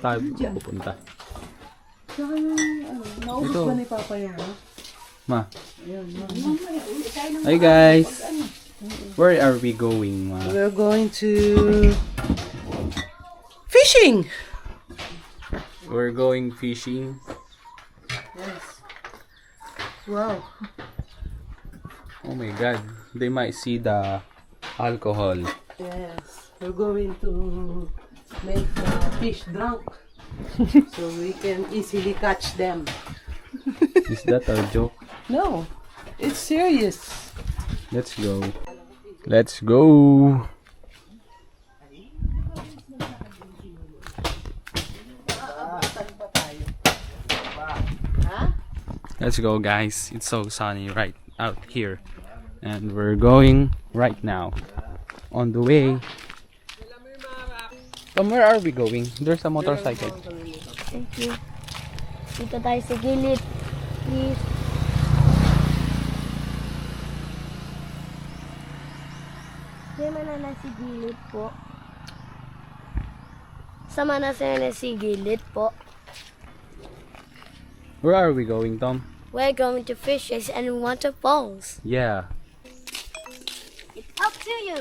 tayo pupunta. Saka yung, naubos Ito. ba ni Papa yan? Ma. Ayun, Hi guys. Where are we going, ma? we're going to fishing. We're going fishing. Yes. Wow. Oh my god. They might see the alcohol. Yes. We're going to make fish drunk. So we can easily catch them. Is that a joke? No, it's serious. Let's go. Let's go. Let's go, guys. It's so sunny right out here. And we're going right now. On the way. Where are we going? There's a motorcycle. Thank you. Dito tayo sa gilid. Please. Sama na na si gilid po. Sama na sa si gilid po. Where are we going, Tom? We're going to fishes and waterfalls. Yeah. It's up to you.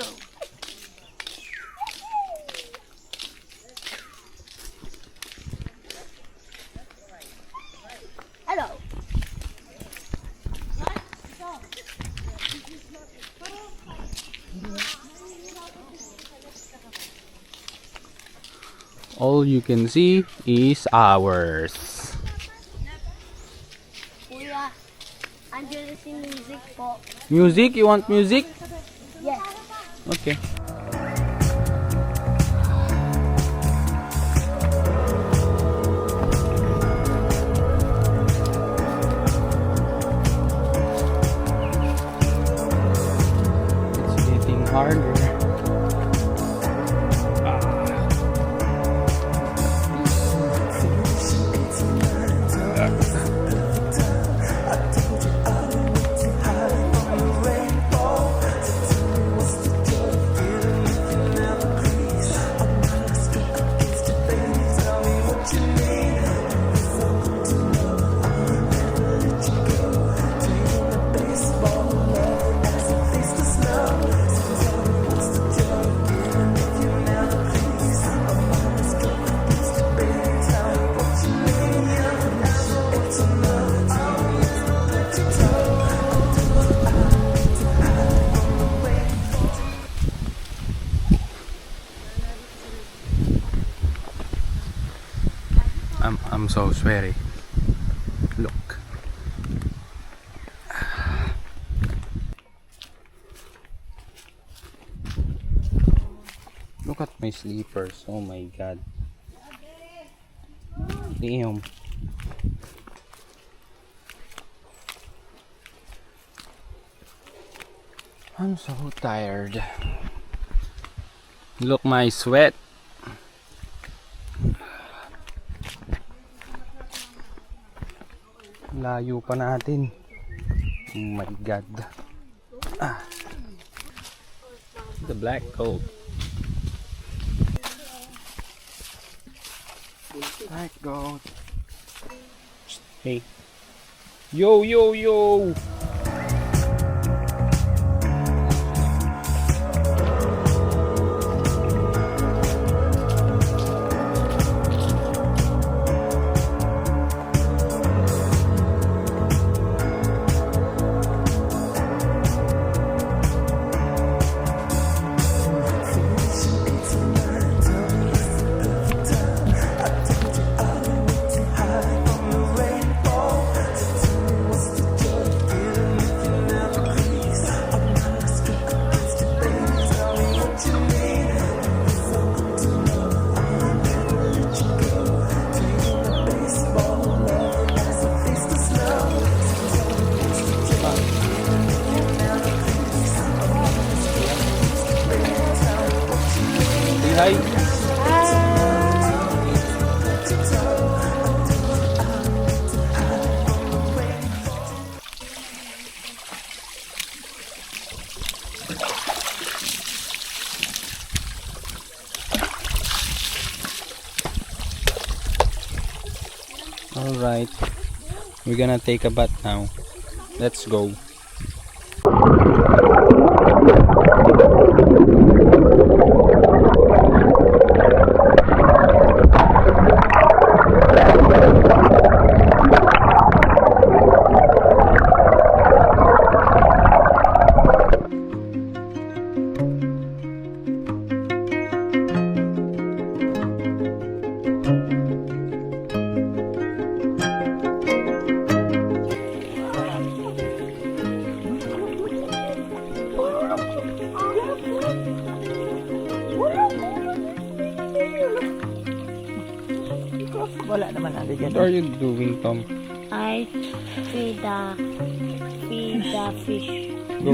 Hello. All you can see is ours. Kuya, andyan na si music po. Music? You want music? Yes. Okay. It's getting harder. I'm so sweaty. Look. Look at my sleepers. Oh my god. Damn. I'm so tired. Look my sweat. Layo pa natin. Oh my god. The black gold. Black gold. Hey. Yo, yo, yo. Alright. We're gonna take a bath now. Let's go. Wala naman ano dyan. What are you doing, Tom? I feed the fish. Go.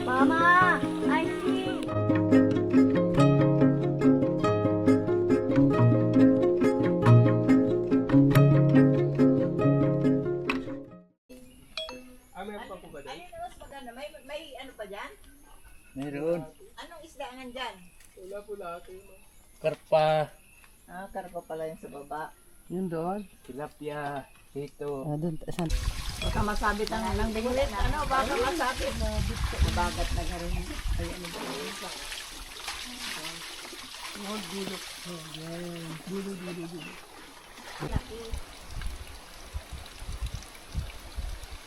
Mama, I see. May ano pa dyan? Meron. Anong isda nga dyan? Karpa, Ah, karpa pala yung sa baba. Yun doon. tilapia, hito. Doon, saan? Baka masabit ang nang dingulit. Ano, baka masabit. Mabagat na ka rin. Ay, ano ba yun?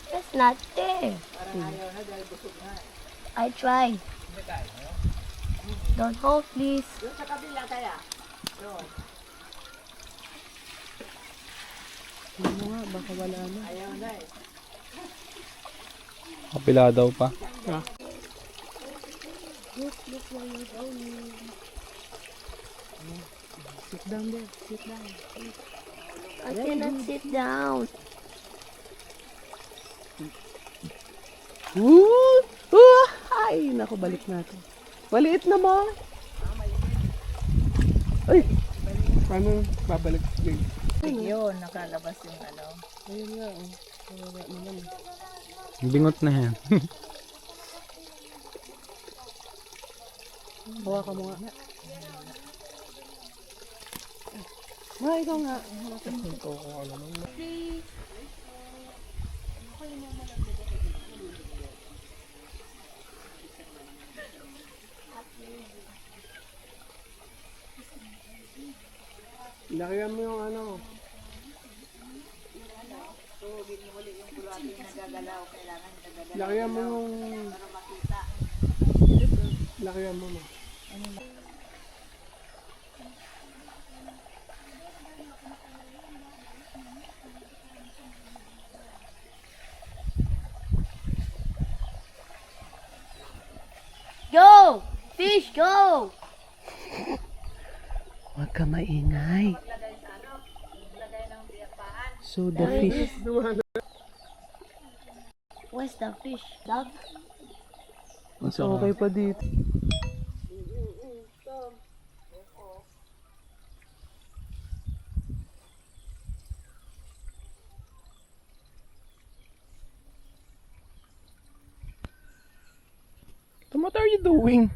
It's not there. I tried. Don't hold, please. Doon sa kabila kaya. Doon. Ano nga, baka wala na. Ayaw na eh. Kapila daw pa. Sit down there, sit down. I cannot sit down. Ay, naku, balik natin. Maliit na mo. Ay, paano babalik din? Yun, nakalabas yung ano. Ayun nga, oh. Wala naman. Bingot na yan. Bawa ka mo nga. Ikaw nga. Lagyan mo yung ano. Lagyan mo yung... Lagyan mo mo. Go! Fish, go! Huwag ka maingay. So the fish. Where's the fish? Dog? Okay pa dito. Tom, what are you doing?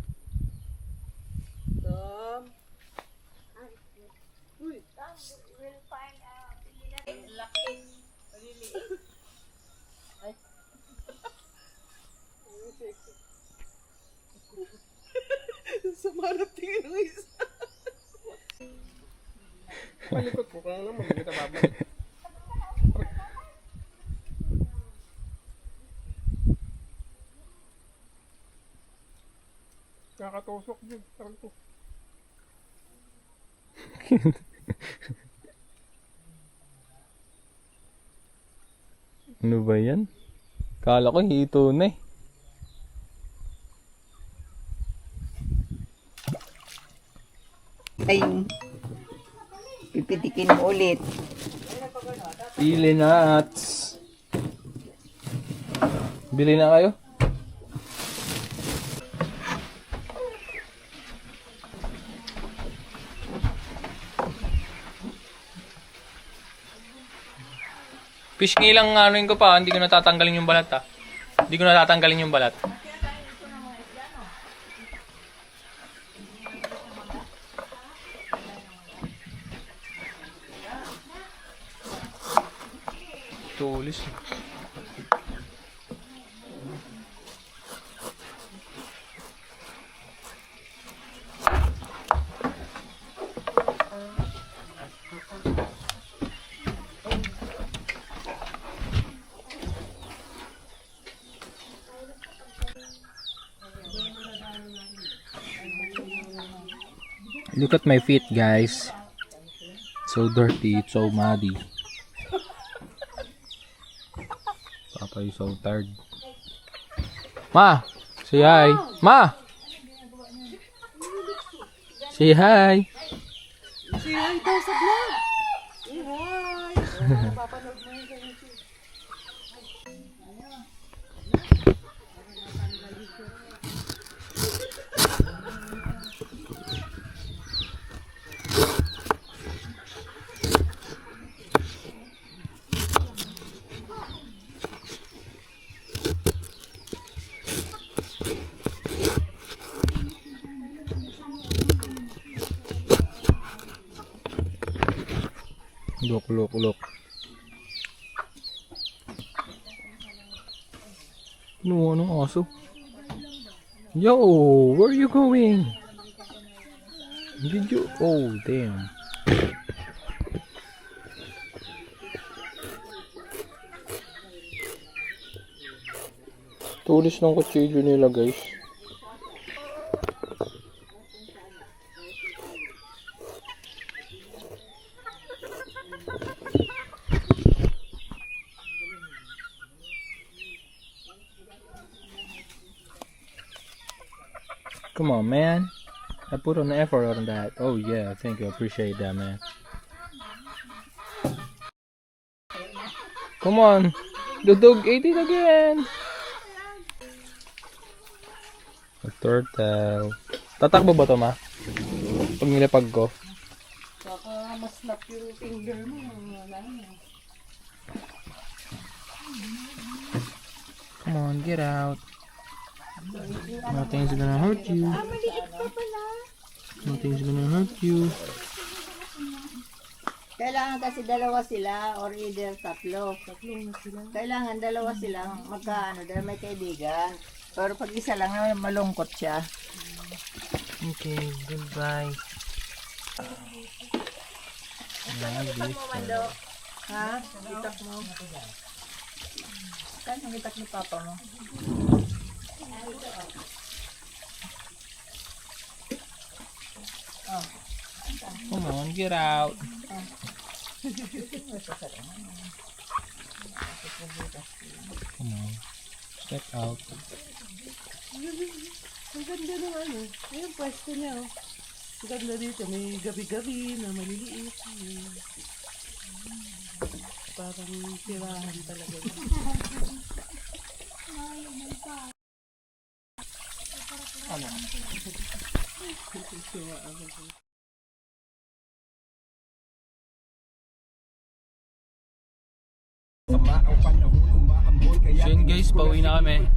Sa marap tingin ng isa. Malikot ko kung naman, hindi kita babalik. Nakatusok din, parang to. Ano ba yan? Kala ko hito na eh. Ay, pipitikin mo ulit. Pili nuts. Bili na kayo? Fish ngilang anuin ko pa, hindi ko natatanggalin yung balat ah. Hindi ko natatanggalin yung balat. Tulis. Look at my feet, guys. So dirty, it's so muddy. Papa is so tired. Ma! Say hi! Ma! Say hi! Say hi daw sa vlog. Say hi. Napapanood mo yun sa YouTube. Look. No, anong aso? Yo, where are you going? Did you? Oh, damn. Tulis ng kutsilyo nila, guys. Come on, man. I put an effort on that. Oh yeah, thank you. I appreciate that, man. Come on. The dog ate it again. A turtle. Tatakbo ba to, ma? Pag nilapag ko. Baka maslap yung finger mo. Come on, get out. Nothing's gonna hurt you. Nothing's gonna hurt you. Kailangan kasi dalawa sila or either tatlo. Kailangan dalawa silang magkaano dahil may kaibigan. Pero pag isa lang malungkot siya. Okay, goodbye. Itak mo, Mando. Ha? Itak mo. Saan ang itak ni Papa mo? Come on, get out. Come on, step out. Ang ganda ng ano. Yung pwesto niya. Oh. Ang ganda dito. May gabi-gabi na maliliit. Parang tirahan talaga. So yun guys, pauwi na kami.